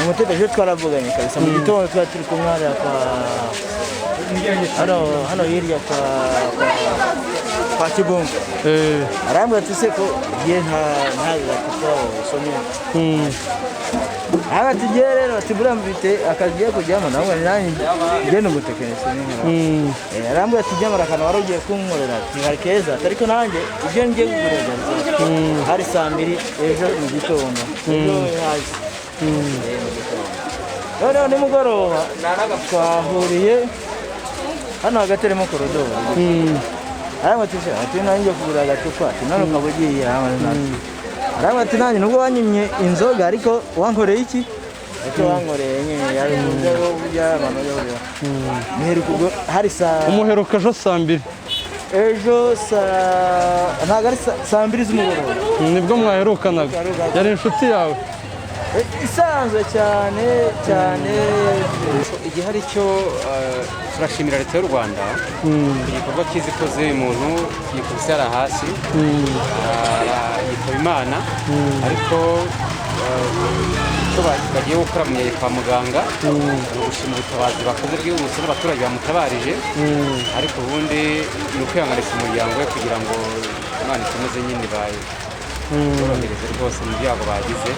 Umutete ejo twaravuganye kabisa mu gitondo twari turi kumwe hariya hano hirya kwa Kibungo. Arambwira ati se ko igihe ntaza kuko usomye. Aba tugiye rero tubura mvite akagiye kujyamo nawe nanjye ngende umutekinisiye n'inka. Arambwira ati jyamara kana warogiye kunkorera ati keza ariko nanjye ibyo ngiye kugurira hari saa 2 ejo mu gitondo. Rero nimugoroba twahuriye hano hagati arimo korodoro. Ati nanjye kugura agacupa ati none ukaba ugiye ati nanjye nubwo wanyimye inzoga ariko wankoreye iki? Ati wankoreye nyine yari umugabo by'abantu y'abyo. Muheruka hari umuheruka ejo saa 2. Ejo ntabwo ari saa 2 z'umugoroba. Nibwo mwaherukanaga. Yari inshuti yawe. Isanzwe cyane igihe hari cyo turashimira leta y'u Rwanda igikorwa cyiza ikoze umuntu yikubise yari hasi yitaba Imana ariko icyo bagiye gukora kwa muganga ni ugushima ubutabazi bakoze bwihuse n'abaturage bamutabarije ariko ubundi ni ukwihanganisha umuryango we kugira ngo Imana ikomeze nyine borohereze rwose mu byago bagize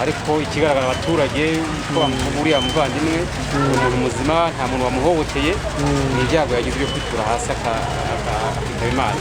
ariko ikigaragara abaturage ko uriya muvandimwe umuntu muzima nta muntu wamuhohoteye ni ibyago yagize byo kwitura hasi akitaba Imana.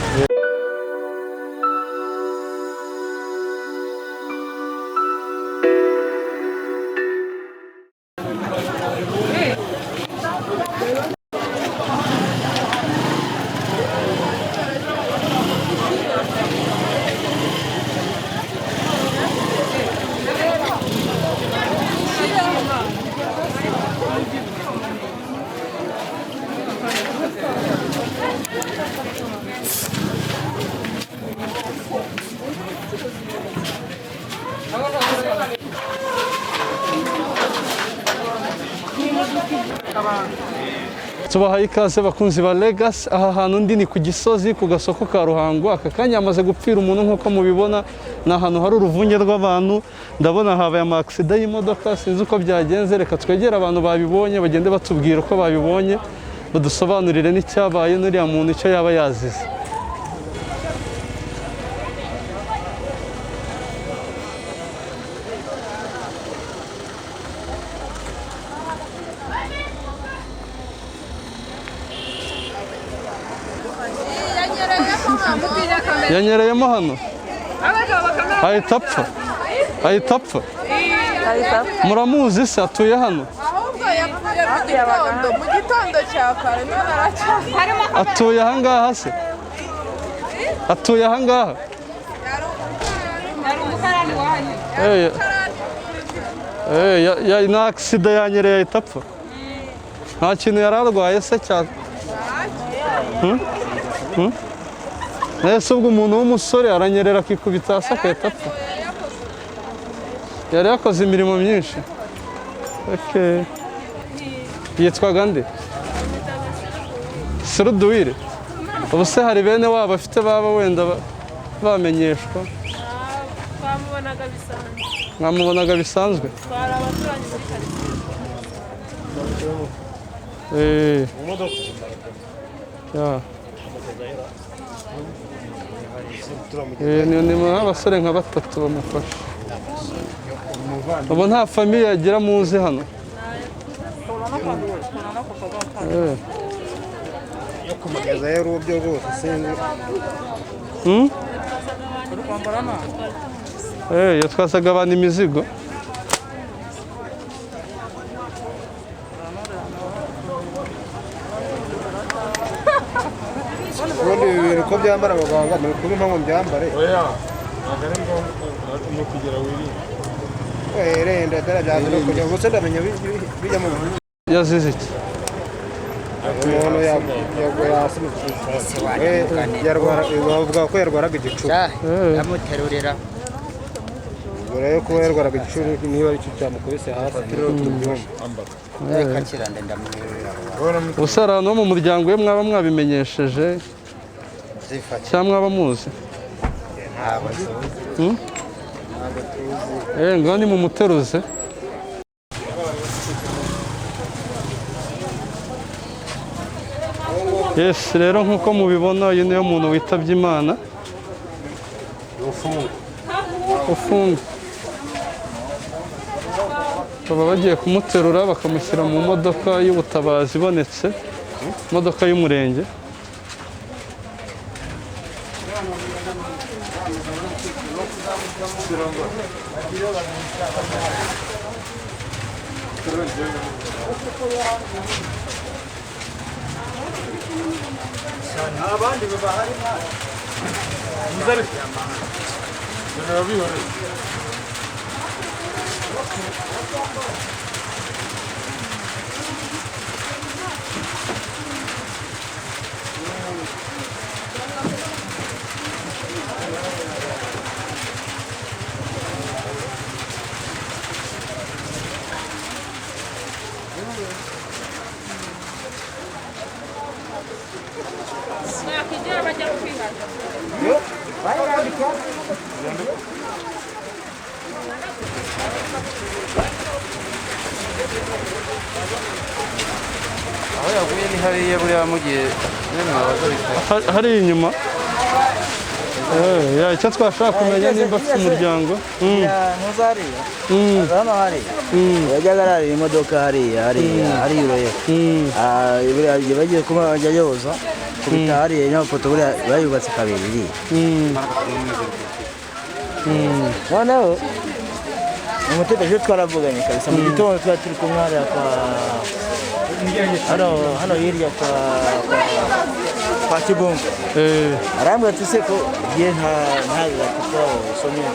Tubahaye ikaze bakunzi ba Legacy. Aha hantu ndi ni ku Gisozi ku gasoko ka Ruhango. Aka kanya amaze gupfira umuntu nk'uko mubibona, ni ahantu hari uruvunge rw'abantu. Ndabona habaye amaksida y'imodoka, sinzi uko byagenze. Reka twegere abantu babibonye bagende batubwira uko babibonye, badusobanurire n'icyabaye n'uriya muntu icyo yaba yazize. Yanyereyemo hano ahita apfa. Muramuzi se? Atuye hano? Mu gitondo cya kare none aracyari. Atuye ahangaha se? Atuye ahangaha? Na aksida yanyereye ahita apfa. Nta kintu yari arwaye se cyane? Ese ubwo umuntu w'umusore aranyerera akikubita hasi agahita apfa? Yari yakoze imirimo myinshi. Yitwaga nde? Seruduwire. Ubu se hari bene wabo bafite baba wenda bamenyeshwa? Mwamubonaga bisanzwe? Twari abaturanyi muri karitsiye. Ni abasore nka 3 bamufasha. Ubu nta famiye yagira muzi hano? yo kumugeza rero ubyo bwose sinzi. Yatwasaga abantu imizigo. Ubundi ibintu ko byambara abaganga ni ukuri mpamvu byambare. Nagari ngo kugira wirinde. Renda darabyaza no kujya gusa ndamenya bijya mu yazize iki? umuntu yaguye hasi bavuga ko yarwaraga igicucu. Yamuterurira rero ko yarwaraga igicucu niba ari cyo cyamukubise hasi rero tubyumva. reka kirande ndamwirira. Usara no mu muryango we mwaba mwabimenyesheje cyangwa mwaba muzi? Ntabwo tuzi. Ngo ni mu muteruze. Yes, rero nk'uko mubibona uyu niyo muntu witabye Imana. Ufunga. Baba bagiye kumuterura bakamushyira mu modoka y'ubutabazi ibonetse, imodoka y'umurenge. abandi bahari aho yaguye ni hariya buriya mugiye Hari inyuma. Icyo twashaka kumenya nimba afite umuryango. ntuzariya hano hari yajyaga ararira imodoka hariya uroye bagiye kuba bajya yoza kubita hariya n'amafoto buriya bayubatse kabiri iriya noneho umutegereje twaravuganye kabisa mu gitondo twari turi kumwe hariya hano hirya kwa Kibungo arambwira ati se ko igihe ntaza kuko usomye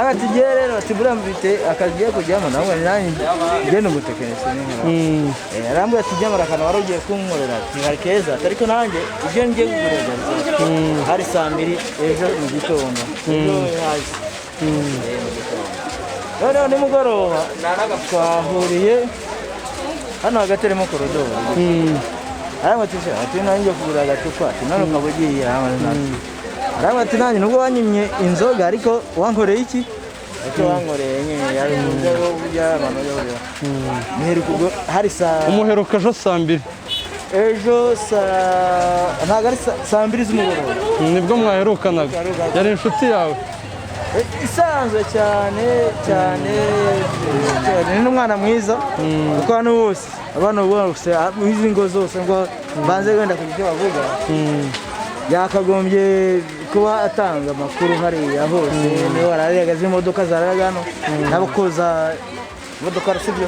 ati igihe rero ati buriya mfite akazi giye kujyamo nawe nanjye ngende umutekinisiye arambwira ati jyamara akantu wari ugiye kunkorera ntihari keza ariko nanjye ibyo ngiye kugurira hari saa 2 ejo mu gitondo ejo hasi noneho nimugoroba twahuriye hano hagati harimo korodoro arambwira ati ati nanjye kugura agacupa ati none ukaba ugiye arambwira ati nanjye nubwo wanyimye inzoga ariko wankoreye iki icyo wankoreye nyine yari mu rwego by'abantu y'uburyo hari umuheruka ejo saa 2 ejo ntabwo ari saa 2 z'umugoroba nibwo mwaherukanaga yari inshuti yawe isanzwe cyane ni n'umwana mwiza kuko hano bose abana bose izi ngo zose ngo banze wenda kugira icyo bavuga yakagombye kuba atanga amakuru hariya hose niba wararega z'imodoka zaraga hano n'abakoza imodoka arasibyo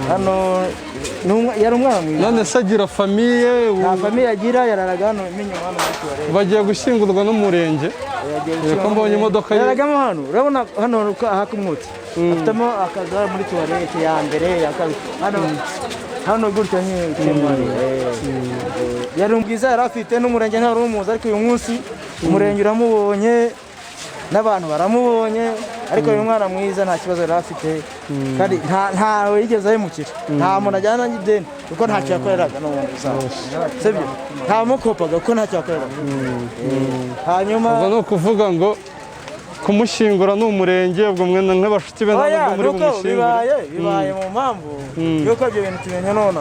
hano yari umwana mwiza none se agira famiye nta famiye agira yararaga hano imenye hano muri tuwarete bagiye gushyingurwa n'umurenge ko mbonye imodoka yaragamo hano urabona hano hakumutse afitemo akaza muri tuwarete ya mbere ya kabiri hano gutya nyine yari ubwiza yari afite n'umurenge ntari umuzi ariko uyu munsi umurenge uramubonye n'abantu baramubonye ariko uyu mwana mwiza nta kibazo yari afite kandi ntawe yigeze ahemukira nta muntu ajyana n'ideni kuko ntacyo yakoreraga n'ubundi sibyo ntamukopaga kuko ntacyo yakoreraga hanyuma ubwo ni ukuvuga ngo kumushyingura ni umurenge ubwo mwe nk'abashuti be ntabwo muri bumushyingure bibaye mu mpamvu yuko ibyo bintu tumenya none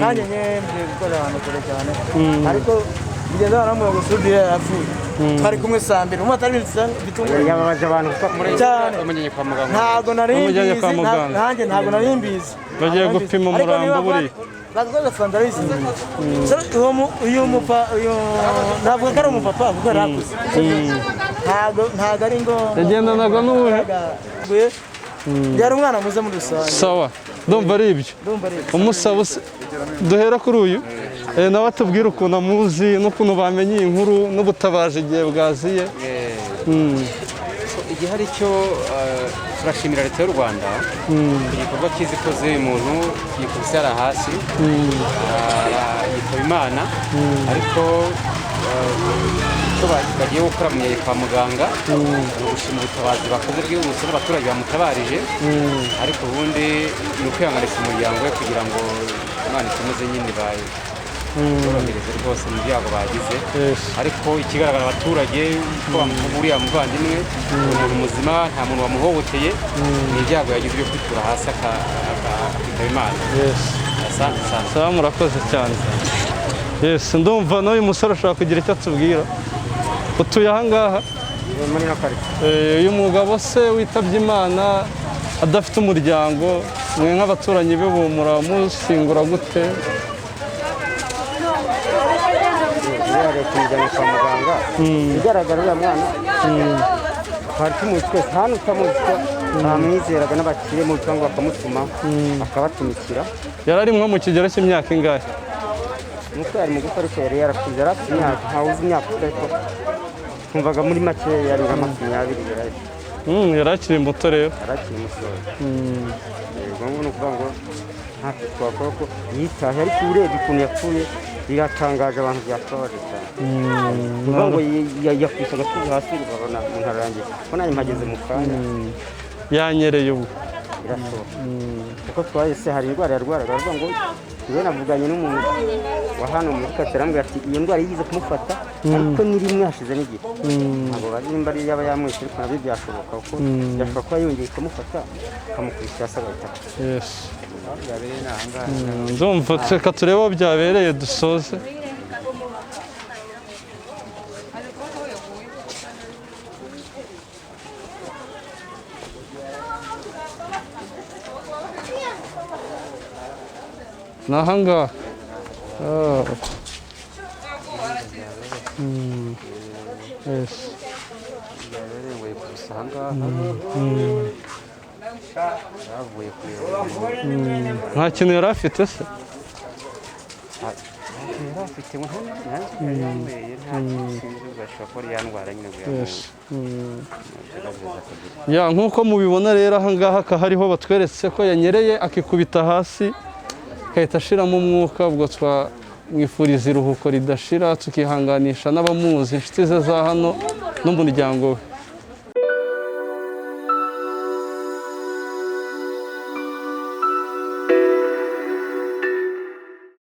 nanjye ngiye gukorera ahantu kure cyane ariko bigeze baramuye gusudira yapfuye twari kumwe saa 2 umwe atari bitunguranye yababaje abantu cyane bamujyanye kwa muganga ntabwo nari mbizi bagiye gupima umurambo buri bakoze fundraise uyu ntabwo ari umupapa kuko yarakuze ntabwo ari ngo yagendanaga n'ubuhe yari umwana mwiza muri rusange sawa ndumva ari ibyo umusaba duhera kuri uyu nawe atubwira ukuntu amuzi n'ukuntu bamenye iyi nkuru n'ubutabaje igihe bwaziye igihe hari cyo turashimira leta y'u Rwanda igikorwa cyiza ikoze umuntu yikubise yari hasi yitaba Imana ariko icyo bagiye gukora kwa muganga ni ugushima ubutabazi bakoze bwihuse n'abaturage bamutabarije ariko ubundi ni ukwihanganisha umuryango we kugira ngo Imana ikomeze nyine borohereze rwose mu byago bagize Yes. ariko ikigaragara abaturage ko uriya muvandimwe ni umuntu muzima nta muntu wamuhohoteye ni ibyago yagize byo kwitura hasi akitaba Imana. Yes. Asante sana. Sawa murakoze cyane. Yes, ndumva n'uyu musore ashobora kugira icyo atubwira. Utuye aha ngaha? muri no karitsiye. Uyu mugabo se witabye Imana adafite umuryango, mwe nk'abaturanyi be muramushyingura gute? Yari kumujyana kwa muganga. Bigaragara uriya mwana. Twari tumuzi twese hano utamuzi ko bamwizeraga n'abakire mu bipangu bakamutuma akabatumikira. Yari ari nko mu kigero cy'imyaka ingahe? Nuko yari mu gukora ariko yari yarakuze yari afite imyaka ntawe uzi imyaka ariko twumvaga muri make yari nka 20 Yari akiri muto rero. yari akiri mutoya. Ubwo ni ukuvuga ngo ntacyo twakora ko yitaye ariko urebye ukuntu yapfuye biratangaje abantu byatwabaje cyane. Uvuga ngo yakubise agatuza hasi ukabona umuntu arangiye ko nanjye mpageze mu kanya Yanyereye ubu. birashoboka kuko twahise hari indwara yarwaraga aravuga ngo yewe navuganye n'umuntu wa hano muri karitsiye arambwira ati iyo ndwara yigize kumufata ariko ni rimwe hashize n'igihe ntabwo bazi nimba ari yaba yamwishe ariko nabyo byashoboka kuko byashoboka kuba yongeye ikamufata akamukubita hasi agahita Yes. byabereye ni aha ngaha. Ndumva reka turebe aho byabereye dusoze. Ni aha ngaha. Yes. Byabereye ngo yikubise aha ngaha yavuye kureba Nta kintu yari afite se? yari afite ngo nanjye yanyweye nta kintu gashobora kuba ari ya ndwara nyine ngo Yes. yagerageza kugira. Ya nk'uko mubibona rero aha ngaha hariho batweretse ko yanyereye akikubita hasi agahita ashiramo umwuka, ubwo twamwifuriza iruhuko ridashira tukihanganisha n'abamuzi inshuti ze za hano n'umuryango we.